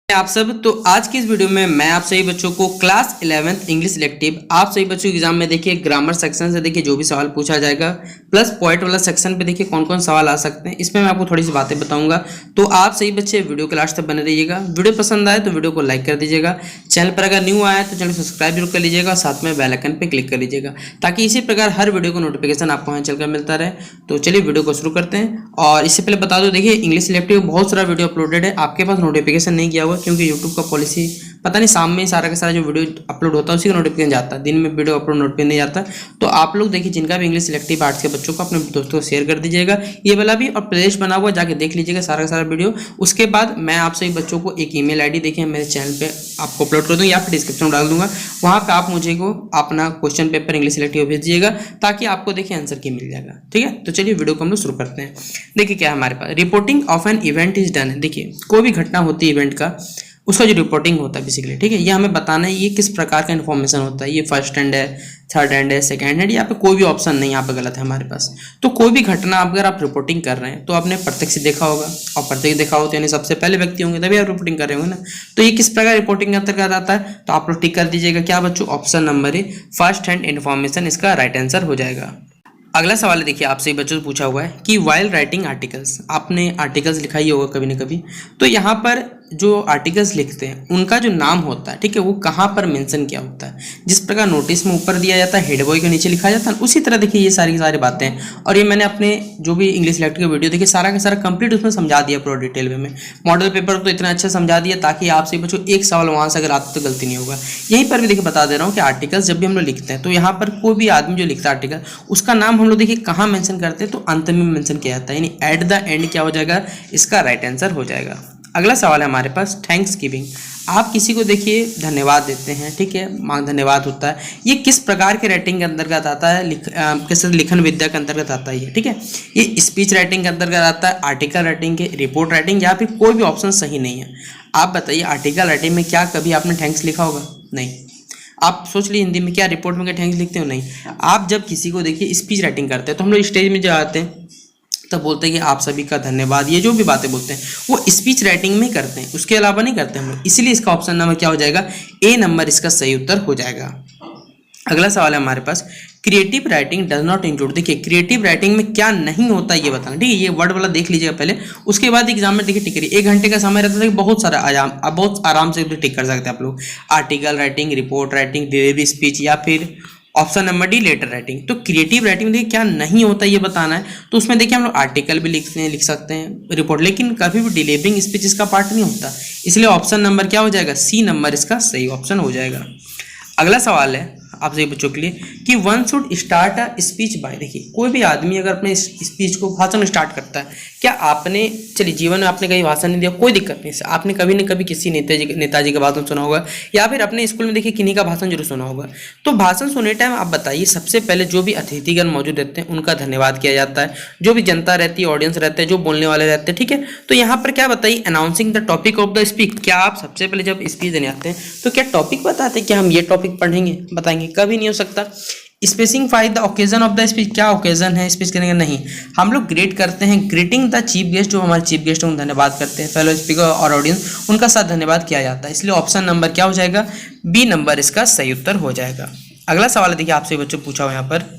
आप सब। तो आज की इस वीडियो में मैं आप सभी बच्चों को क्लास 11th इंग्लिश सिलेक्टिव आप सभी बच्चों के एग्जाम में देखिए ग्रामर सेक्शन से देखिए जो भी सवाल पूछा जाएगा प्लस पॉइंट वाला सेक्शन पे देखिए कौन कौन सवाल आ सकते हैं, इसमें मैं आपको थोड़ी सी बातें बताऊंगा। तो आप सभी बच्चे वीडियो के लास्ट तक बने रहिएगा। वीडियो पसंद आए तो वीडियो को लाइक कर दीजिएगा। चैनल पर अगर न्यू आया तो चैनल सब्सक्राइब जरूर कर लीजिएगा और साथ में बेल आइकन पर क्लिक कर लीजिएगा ताकि इसी प्रकार हर वीडियो को नोटिफिकेशन आपको यहाँ चलकर मिलता रहे। तो चलिए वीडियो को शुरू करते हैं। और इससे पहले बता दो, देखिए इंग्लिश सिलेक्टिव बहुत सारा वीडियो अपलोडेड है, आपके पास नोटिफिकेशन नहीं किया हुआ क्योंकि यूट्यूब का पॉलिसी पता नहीं, शाम में सारा का सारा जो वीडियो अपलोड होता है उसी का नोटिफिकेशन जाता है, दिन में वीडियो अपलोड नोटिफिकेशन नहीं जाता। तो आप लोग देखिए जिनका भी इंग्लिश सिलेक्टिव आर्ट्स के बच्चों को अपने दोस्तों को शेयर कर दीजिएगा, ये वाला भी, और प्लेलिस्ट बना हुआ जाके देख लीजिएगा सारा का सारा वीडियो। उसके बाद मैं आप सभी बच्चों को एक ईमेल आईडी देखिए मेरे चैनल पे आपको अपलोड कर दूँ या फिर डिस्क्रिप्शन में डाल दूंगा, वहाँ पे आप मुझे को अपना क्वेश्चन पेपर इंग्लिश सिलेक्टिव भेज दीजिएगा ताकि आपको देखिए आंसर की मिल जाएगा। ठीक है, तो चलिए वीडियो को हम लोग शुरू करते हैं। देखिए क्या है हमारे पास, reporting of an event is done. देखिए कोई भी घटना होती है इवेंट का, उसका जो रिपोर्टिंग होता है बेसिकली, ठीक है, ये हमें बताना है ये किस प्रकार का इन्फॉर्मेशन होता है, ये फर्स्ट हैंड है, थर्ड हैंड है, सेकंड हैंड, यहाँ पे कोई भी ऑप्शन नहीं यहाँ पे गलत है हमारे पास। तो कोई भी घटना अगर आप रिपोर्टिंग कर रहे हैं तो आपने प्रत्यक्ष देखा होगा, और प्रत्यक्ष देखा हो तो यानी सबसे पहले व्यक्ति होंगे तभी आप रिपोर्टिंग कर रहे होंगे ना। तो ये किस प्रकार रिपोर्टिंग के अंतर्गत आता है, तो आप लोग टिक कर दीजिएगा क्या बच्चों, option number A first hand information इसका राइट आंसर हो जाएगा। अगला सवाल है, देखिए आपसे बच्चों से पूछा हुआ है कि वाइल राइटिंग आर्टिकल्स, आपने आर्टिकल्स लिखा ही होगा कभी न कभी, तो यहाँ पर जो आर्टिकल्स लिखते हैं उनका जो नाम होता है, ठीक है, वो कहाँ पर मेंशन किया होता है। जिस प्रकार नोटिस में ऊपर दिया जाता है, हेड बॉय के नीचे लिखा जाता है, उसी तरह देखिए ये सारी बातें हैं। और ये मैंने अपने जो भी इंग्लिश सिलेक्टिव का वीडियो देखिए सारा का सारा कंप्लीट उसमें समझा दिया पूरा डिटेल में। मॉडल पेपर तो इतना अच्छा समझा दिया ताकि आपसे बच्चों एक सवाल वहाँ से अगर आता तो गलती नहीं होगा। यहीं पर भी देखिए बता दे रहा हूँ कि आर्टिकल्स जब भी हम लोग लिखते हैं तो यहाँ पर कोई भी आदमी जो लिखता है आर्टिकल, उसका नाम हम लोग देखिए कहाँ मेंशन करते हैं, तो अंत में मेंशन किया जाता है, यानी एट द एंड क्या हो जाएगा, इसका राइट आंसर हो जाएगा। अगला सवाल है हमारे पास, थैंक्स गिविंग। आप किसी को देखिए धन्यवाद देते हैं, ठीक है, धन्यवाद होता है, ये किस प्रकार के राइटिंग के अंतर्गत आता है, किस लिखन विद्या के अंतर्गत आता है ये, ठीक है, ये स्पीच राइटिंग के अंतर्गत आता है, आर्टिकल राइटिंग के, रिपोर्ट राइटिंग, या फिर कोई भी ऑप्शन सही नहीं है। आप बताइए आर्टिकल राइटिंग में क्या कभी आपने थैंक्स लिखा होगा? नहीं। आप सोच लीजिए हिंदी में क्या रिपोर्ट में क्या थैंक्स लिखते हो? नहीं। आप जब किसी को देखिए स्पीच राइटिंग करते हैं तो हम लोग स्टेज में जब आते हैं तब बोलते हैं कि आप सभी का धन्यवाद, ये जो भी बातें बोलते हैं वो स्पीच राइटिंग में करते हैं, उसके अलावा नहीं करते हम लोग, इसलिए इसका ऑप्शन नंबर क्या हो जाएगा, ए नंबर इसका सही उत्तर हो जाएगा। अगला सवाल है हमारे पास, creative writing does not include. देखिए क्रिएटिव राइटिंग में क्या नहीं होता ये बताना, ठीक है, ये वर्ड वाला देख लीजिएगा पहले, उसके बाद एग्जाम में देखिए टिक करिए। 1 घंटे का समय रहता है, बहुत सारा बहुत आराम से टिक कर सकते हैं आप लोग। Article writing, report writing, delivery speech, या फिर option number D letter writing. तो क्रिएटिव राइटिंग देखिए क्या नहीं होता ये बताना है, तो उसमें देखिए हम लोग आर्टिकल भी लिख सकते हैं, रिपोर्ट, लेकिन कभी भी डिलीवरिंग स्पीच इसका पार्ट नहीं होता, इसलिए ऑप्शन नंबर क्या हो जाएगा, सी नंबर इसका सही ऑप्शन हो जाएगा। अगला सवाल है आप सभी बच्चों के लिए कि one should start a speech bye. देखिए कोई भी आदमी अगर अपने स्पीच को, भाषण स्टार्ट करता है, क्या आपने, चलिए जीवन में आपने कहीं भाषण नहीं दिया, कोई दिक्कत नहीं, आपने कभी न कभी किसी नेताजी का भाषण सुना होगा, या फिर अपने स्कूल में देखिए किन्हीं का भाषण जरूर सुना होगा। तो भाषण सुनने टाइम आप बताइए सबसे पहले जो भी अतिथिगण मौजूद रहते हैं उनका धन्यवाद किया जाता है, जो भी जनता रहती है, ऑडियंस रहते हैं, जो बोलने वाले रहते हैं, ठीक है। तो यहाँ पर क्या बताइए, announcing the topic of the speech, क्या आप सबसे पहले जब स्पीच देने आते हैं तो क्या टॉपिक बताते हैं, क्या हम ये टॉपिक पढ़ेंगे, बताएंगे? कभी नहीं हो सकता। Specify the occasion of the speech, क्या ओकेजन है स्पीच करने का? नहीं। हम लोग ग्रेट करते हैं, ग्रीटिंग द चीफ गेस्ट, जो हमारे चीफ गेस्ट हैं धन्यवाद करते हैं, फेलो स्पीकर और ऑडियंस उनका साथ धन्यवाद किया जाता है, इसलिए ऑप्शन नंबर क्या हो जाएगा, बी नंबर इसका सही उत्तर हो जाएगा। अगला सवाल है, देखिए आपसे बच्चों पूछा हुआ यहाँ पर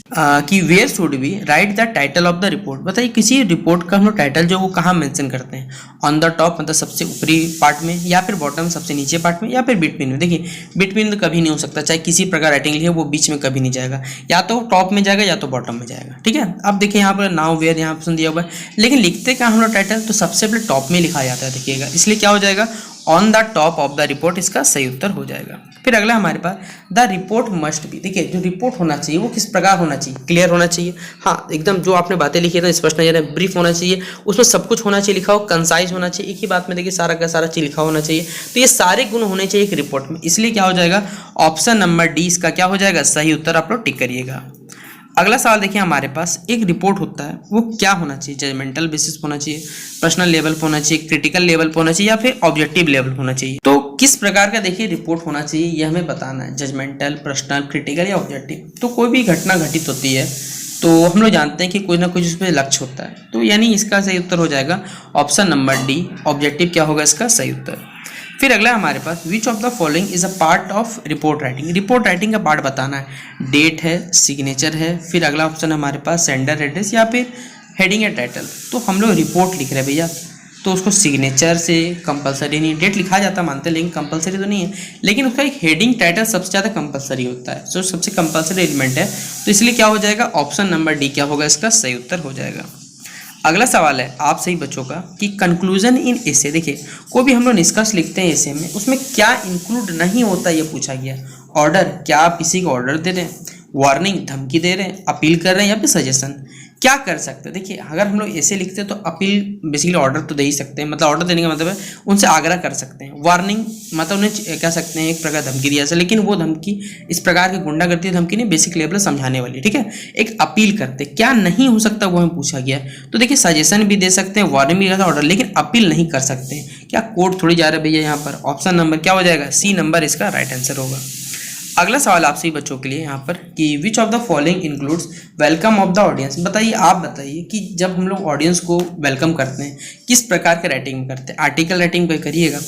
कि where should be write the title of the report. बताइए किसी रिपोर्ट का हम लोग टाइटल जो वो कहाँ मेंशन करते हैं, ऑन द टॉप मतलब सबसे ऊपरी पार्ट में, या फिर बॉटम सबसे नीचे पार्ट में, या फिर बिटवीन में। देखिए बिटवीन तो कभी नहीं हो सकता, चाहे किसी प्रकार राइटिंग लिखे वो बीच में कभी नहीं जाएगा, या तो टॉप में जाएगा या तो बॉटम में जाएगा, ठीक है। अब देखिए यहाँ पर नाउ वेयर यहाँ ऑप्शन दिया हुआ है, लेकिन लिखते क्या हम लोग टाइटल, तो सबसे पहले टॉप में लिखा जाता है, देखिएगा, इसलिए क्या हो जाएगा, on the top of the report इसका सही उत्तर हो जाएगा। फिर अगला हमारे पास, द रिपोर्ट मस्ट बी। देखिए जो रिपोर्ट होना चाहिए वो किस प्रकार होना चाहिए, क्लियर होना चाहिए, हाँ एकदम जो आपने बातें लिखी है स्पष्ट नजर है, ब्रीफ होना चाहिए, उसमें सब कुछ होना चाहिए लिखा हो, कंसाइज होना चाहिए, एक ही बात में देखिए सारा का सारा चीज लिखा होना चाहिए। तो ये सारे गुण होने चाहिए एक रिपोर्ट में, इसलिए क्या हो जाएगा, ऑप्शन नंबर डी इसका क्या हो जाएगा, सही उत्तर आप लोग टिक करिएगा। अगला सवाल देखिए हमारे पास, एक रिपोर्ट होता है वो क्या होना चाहिए, जजमेंटल बेसिस पर होना चाहिए, पर्सनल लेवल पर होना चाहिए, क्रिटिकल लेवल पर होना चाहिए, या फिर ऑब्जेक्टिव लेवल पर होना चाहिए। तो किस प्रकार का देखिए रिपोर्ट होना चाहिए ये हमें बताना है, जजमेंटल, पर्सनल, क्रिटिकल या ऑब्जेक्टिव। तो कोई भी घटना घटित होती है तो हम लोग जानते हैं कि कोई ना कुछ उसमें लक्ष्य होता है, तो यानी इसका सही उत्तर हो जाएगा ऑप्शन नंबर डी, ऑब्जेक्टिव क्या होगा इसका सही उत्तर। फिर अगला हमारे पास which of the following is a part of report writing. Report writing का पार्ट बताना है, डेट है, सिग्नेचर है, फिर अगला ऑप्शन हमारे पास सेंडर एड्रेस या फिर हेडिंग या टाइटल। तो हम लोग रिपोर्ट लिख रहे हैं भैया, तो उसको सिग्नेचर से कंपलसरी नहीं, डेट लिखा जाता मानते हैं लेकिन कंपलसरी तो नहीं है, लेकिन उसका एक हेडिंग टाइटल सबसे ज़्यादा कंपलसरी होता है, जो सबसे कंपलसरी एलिमेंट है। तो इसलिए क्या हो जाएगा, ऑप्शन नंबर डी क्या होगा, इसका सही उत्तर हो जाएगा। अगला सवाल है आप सही बच्चों का कि कंक्लूजन इन एसे। देखिए कोई भी हम लोग निष्कर्ष लिखते हैं एसे में, उसमें क्या इंक्लूड नहीं होता ये पूछा गया। ऑर्डर, क्या आप किसी को ऑर्डर दे रहे हैं, वार्निंग धमकी दे रहे हैं, अपील कर रहे हैं या फिर सजेशन, क्या कर सकते हैं। देखिए अगर हम लोग ऐसे लिखते हैं तो अपील बेसिकली ऑर्डर तो दे ही सकते हैं, मतलब ऑर्डर देने का मतलब है उनसे आग्रह कर सकते हैं। वार्निंग मतलब उन्हें कह सकते हैं एक प्रकार धमकी दिया, लेकिन वो धमकी इस प्रकार की गुंडागर्दी धमकी नहीं, बेसिक लेवल समझाने वाली, ठीक है। एक अपील करते, क्या नहीं हो सकता वो हमें पूछा गया। तो देखिए सजेशन भी दे सकते हैं, वार्निंग भी ऑर्डर, लेकिन अपील नहीं कर सकते। क्या कोर्ट थोड़ी जा रहा है भैया यहाँ पर। ऑप्शन नंबर क्या हो जाएगा, सी नंबर इसका राइट आंसर होगा। अगला सवाल आप सभी बच्चों के लिए यहाँ पर कि विच of the following includes welcome of the audience. बताइए, आप बताइए कि जब हम लोग ऑडियंस को वेलकम करते हैं किस प्रकार के राइटिंग में करते हैं। आर्टिकल राइटिंग पे करिएगा,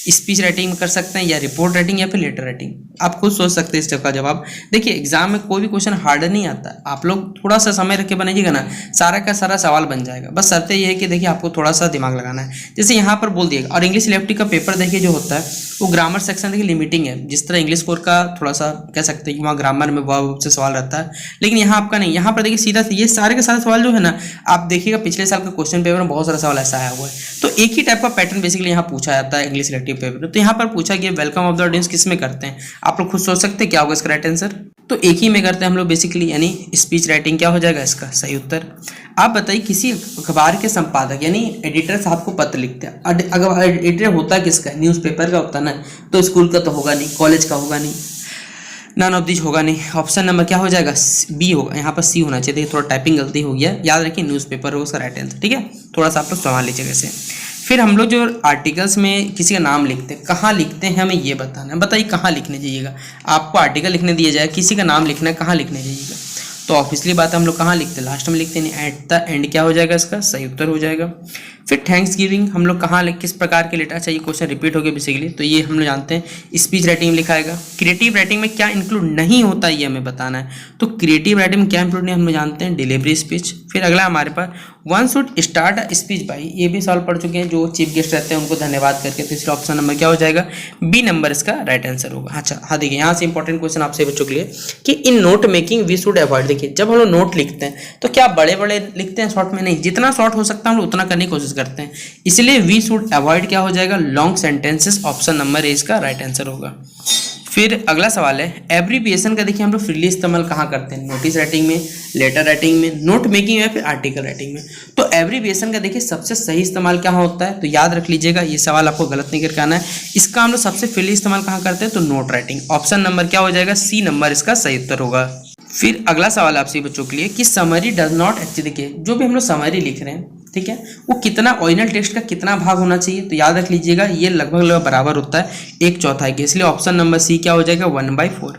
स्पीच राइटिंग में कर सकते हैं, या रिपोर्ट राइटिंग या फिर लेटर राइटिंग। आप खुद सोच सकते हैं इस का जवाब। देखिए एग्जाम में कोई भी क्वेश्चन हार्ड नहीं आता, आप लोग थोड़ा सा समय रख के बनाइएगा ना, सारा का सारा सवाल बन जाएगा। बस शर्त ये है कि देखिए आपको थोड़ा सा दिमाग लगाना है। जैसे यहाँ पर बोल दिएगा, और इंग्लिश इलेक्टिव का पेपर देखिए जो होता है वो ग्रामर सेक्शन देखिए लिमिटिंग है। जिस तरह इंग्लिश कोर का थोड़ा सा कह सकते हैं कि वहाँ ग्रामर में वर्ब से सवाल रहता है, लेकिन यहाँ आपका नहीं। यहाँ पर देखिए सीधा ये सारे के सारे सवाल जो है ना, आप देखिएगा पिछले साल का क्वेश्चन पेपर में बहुत सारा सवाल ऐसा आया हुआ है। तो एक ही टाइप का पैटर्न बेसिकली यहाँ पूछा जाता है इंग्लिश इलेक्टिव पेपर में। तो यहाँ पर पूछा गया वेलकम ऑफ द ऑडियंस किस में करते हैं, आप लोग खुद सोच सकते हैं क्या होगा इसका राइट आंसर। तो एक ही में करते हैं हम लोग बेसिकली, यानी स्पीच राइटिंग क्या हो जाएगा इसका सही उत्तर। आप बताइए किसी अखबार के संपादक यानी एडिटर साहब को पत्र लिखते हैं। अगर एडिटर होता किसका, न्यूज़पेपर का होता ना, तो स्कूल का तो होगा नहीं, कॉलेज का होगा नहीं, नन ऑफ दिस होगा नहीं। ऑप्शन नंबर क्या हो जाएगा, बी होगा। यहाँ पर सी होना चाहिए। देखिए थोड़ा टाइपिंग गलती हो गया, याद रखिए न्यूज़पेपर होगा उसका राइट आंसर, ठीक है। थोड़ा सा आप लोग संभाल लीजिएगा इसे। फिर हम लोग जो आर्टिकल्स में किसी का नाम लिखते हैं, कहाँ लिखते हैं हमें ये बताना है। बताइए कहाँ लिखने जाइएगा, आपको आर्टिकल लिखने दिया जाए, किसी का नाम लिखना है, कहाँ लिखने जाइएगा। तो ऑब्वियसली बात है हम लोग कहाँ लिखते हैं, लास्ट में लिखते हैं। एट द एंड क्या हो जाएगा इसका सही उत्तर हो जाएगा। फिर थैंक्स गिविंग हम लोग कहाँ किस प्रकार के लेटर। अच्छा ये क्वेश्चन रिपीट हो गया बेसिकली, तो ये हम लोग जानते हैं स्पीच राइटिंग में लिखा आएगा। क्रिएटिव राइटिंग में क्या इंक्लूड नहीं होता ये हमें बताना है। तो क्रिएटिव राइटिंग में क्या इंक्लूड नहीं हम लोग जानते हैं, डिलीवरी स्पीच। फिर अगला हमारे पास one should start a speech by, ये भी सवाल पढ़ चुके हैं, जो चीफ गेस्ट रहते हैं उनको धन्यवाद करके। तो इसलिए ऑप्शन नंबर क्या हो जाएगा, बी नंबर इसका राइट आंसर होगा। अच्छा हाँ देखिए यहाँ से इंपॉर्टेंट क्वेश्चन आपसे बच्चों के लिए कि in note making we should avoid. देखिए जब हम लोग नोट लिखते हैं तो क्या बड़े बड़े लिखते हैं, शॉर्ट में नहीं। जितना शॉर्ट हो सकता है हम लोग उतना करने की कोशिश करते हैं, इसलिए वी शुड अवॉइड क्या हो जाएगा, long sentences. Option number A इसका राइट आंसर होगा। फिर अगला सवाल है एब्रीविएशन का। देखिए हम लोग फ्रीली इस्तेमाल कहाँ करते हैं, नोटिस राइटिंग में, लेटर राइटिंग में, नोट मेकिंग या फिर आर्टिकल राइटिंग में। तो एब्रीविएशन का देखिए सबसे सही इस्तेमाल कहाँ होता है, तो याद रख लीजिएगा ये सवाल आपको गलत नहीं करके आना है। इसका हम लोग सबसे फ्रीली इस्तेमाल कहाँ करते हैं, तो नोट राइटिंग। ऑप्शन नंबर क्या हो जाएगा, सी नंबर इसका सही उत्तर होगा। फिर अगला सवाल आपसे बच्चों के लिए कि समरी डज नॉट एक्चुअली, देखिए जो भी हम लोग समरी लिख रहे हैं ठीक है, वो कितना ओरिजिनल टेक्स्ट का कितना भाग होना चाहिए। तो याद रख लीजिएगा ये लगभग बराबर होता है 1/4 के, इसलिए ऑप्शन नंबर सी क्या हो जाएगा 1/4।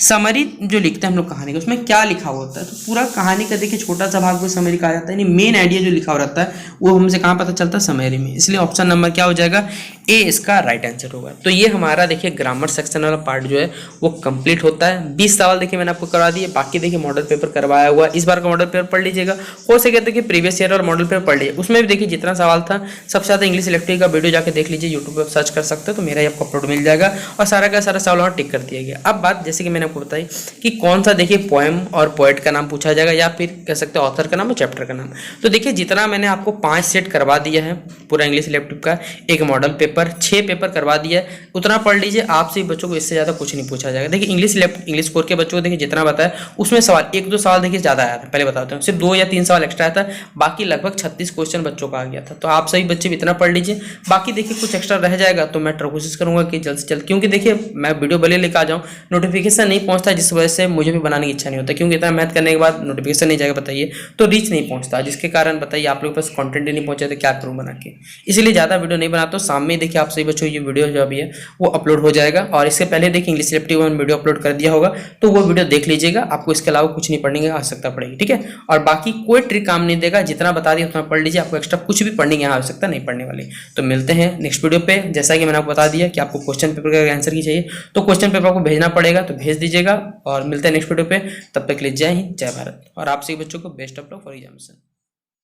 समरी जो लिखते हैं हम लोग कहानी का, उसमें क्या लिखा हुआ होता है, तो पूरा कहानी का देखिए छोटा सा भाग को समरी कहा जाता है, यानी मेन आइडिया जो लिखा हुआ रहता है वो हमसे कहाँ पता चलता है, समरी में। इसलिए ऑप्शन नंबर क्या हो जाएगा, ए इसका राइट आंसर होगा। तो ये हमारा देखिए ग्रामर सेक्शन वाला पार्ट जो है वो कंप्लीट होता है। 20 सवाल देखिए मैंने आपको करवा दिए, बाकी देखिए मॉडल पेपर करवाया हुआ। इस बार का मॉडल पेपर पढ़ लीजिएगा, हो सके देखिए प्रीवियस ईयर और मॉडल पेपर पढ़ लीजिए। उसमें भी देखिए जितना सवाल था सबसे ज़्यादा इंग्लिश इलेक्टिव का वीडियो जाकर देख लीजिए, यूट्यूब पर सर्च कर सकते हो, तो मेरा ही आपको अपलोड मिल जाएगा और सारा का सारा सवाल और टिक कर दिया गया। अब बात जैसे कि मैंने आपको बताई कि कौन सा देखिए पोएम और पोएट का नाम पूछा जाएगा या फिर कह सकते हैं ऑथर का नाम और चैप्टर का नाम। तो देखिए जितना मैंने आपको 5 सेट करवा दिया है पूरा इंग्लिश इलेक्टिव का, एक मॉडल पेपर, 6 पेपर करवा दिया है, उतना पढ़ लीजिए। आपसे बच्चों को इससे ज़्यादा कुछ नहीं पूछा जाएगा। देखिए इंग्लिश कोर के बच्चों को देखिए जितना बताया उसमें सवाल 1-2 सवाल देखिए ज़्यादा आया था, पहले बताते हैं, सिर्फ 2 या 3 सवाल एक्स्ट्रा आया था, बाकी लगभग 36 क्वेश्चन बच्चों का आ गया था। तो आप सभी बच्चे भी इतना पढ़ लीजिए, बाकी देखिए कुछ एक्स्ट्रा रह जाएगा तो मैं कोशिश करूँगा कि जल्द से जल्द, क्योंकि देखिए मैं वीडियो भले लेकर आ जाऊँ नोटिफिकेशन नहीं पहुँचता, जिस वजह से मुझे भी बनाने की इच्छा नहीं होता, क्योंकि इतना मेहनत करने के बाद नोटिफिकेशन नहीं जाएगा बताइए तो रीच नहीं पहुँचता, जिसके कारण बताइए आप लोग के पास कंटेंट नहीं पहुँचे तो क्या करूँ बना के। इसलिए ज़्यादा वीडियो नहीं बनाता हूँ, शाम में देखिए आप सभी बच्चों ये वीडियो जो अभी है वो अपलोड हो जाएगा, और इससे पहले देखिए English elective one video upload कर दिया होगा, तो वो वीडियो देख लीजिएगा, आपको इसके अलावा कुछ नहीं पढ़ने की आवश्यकता पड़ेगी, ठीक है। और बाकी कोई ट्रिक काम नहीं देगा, जितना बता दिया उतना पढ़ लीजिए, आपको एक्स्ट्रा कुछ भी पढ़ने की आवश्यकता नहीं पड़ने वाली। तो मिलते हैं नेक्स्ट वीडियो पे। जैसा कि मैंने आपको बता दिया कि आपको क्वेश्चन पेपर का आंसर की चाहिए, तो क्वेश्चन पेपर आपको भेजना पड़ेगा, तो भेज दीजिएगा, और मिलते हैं नेक्स्ट वीडियो पे। तब तक के लिए जय हिंद, जय भारत, और आप सभी बच्चों को best of luck for examination.